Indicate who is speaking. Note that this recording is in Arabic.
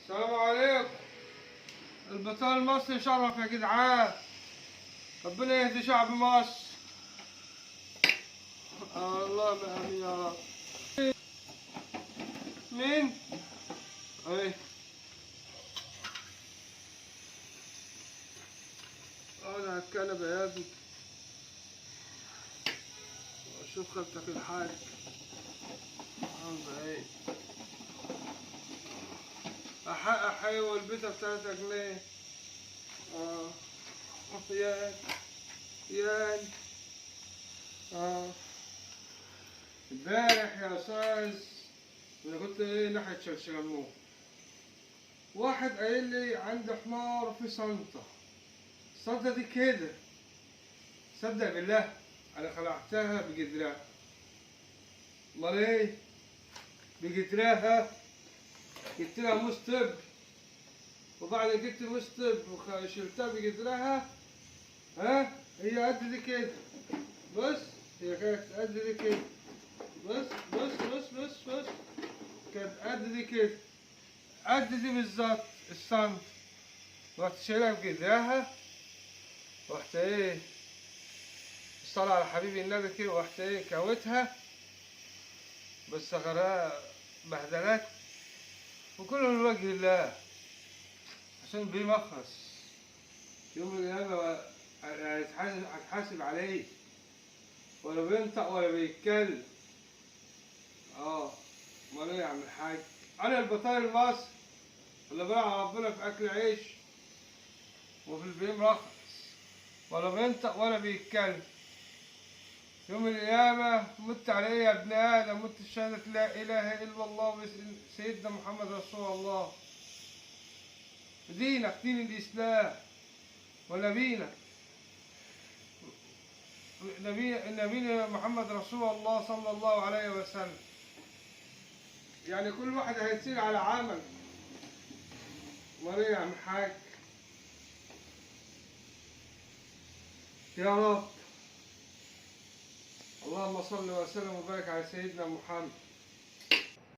Speaker 1: السلام عليكم. البطال المصري شرف يا جدعان. ربنا يهدي شعب مصر. اللهم امين يا رب. مين؟ ايه اقعد على الكنبة يا ابني واشوف خالتك الحاج. عاملة ايه؟ احيي والبسها ب3 جنيه. اه يان يان. اه امبارح يا استاذ انا كنت ناحية شلشلمون، واحد قايل لي عندي حمار في صنطة. الصنطة دي كده، صدق بالله انا خلعتها بجدرها. امال ايه؟ بجدرها. جبت لها مستب، وبعد جبت مستب وشلتها بجدرها. ها هي قد دي كده، بص هي كانت قد دي كده، بص بص بص بص بص، كانت قد دي كده، قد دي بالظبط السنت. رحت شايلها بجدرها، رحت ايه الصلاة على حبيبي النبي كده، ورحت ايه كوتها بس غراء بهدلات، وكله لوجه الله عشان بيمخص يوم القيامة. هتحاسب عليه، ولا بينطق ولا بيتكلم. امال ايه يا عم الحاج؟ انا البطال المصري اللي بقى ربنا في اكل عيش وفي البيم رخص، ولا بينطق ولا بيتكلم. يوم القيامة مت على ايه يا ابن ادم؟ مت شهادة لا اله الا الله سيدنا محمد رسول الله. دينك دين الاسلام، ونبينا نبينا محمد رسول الله صلى الله عليه وسلم. يعني كل واحد هيصير على عمل. امال ايه يا عم الحاج؟ يا رب اللهم صل وسلم وبارك على سيدنا محمد.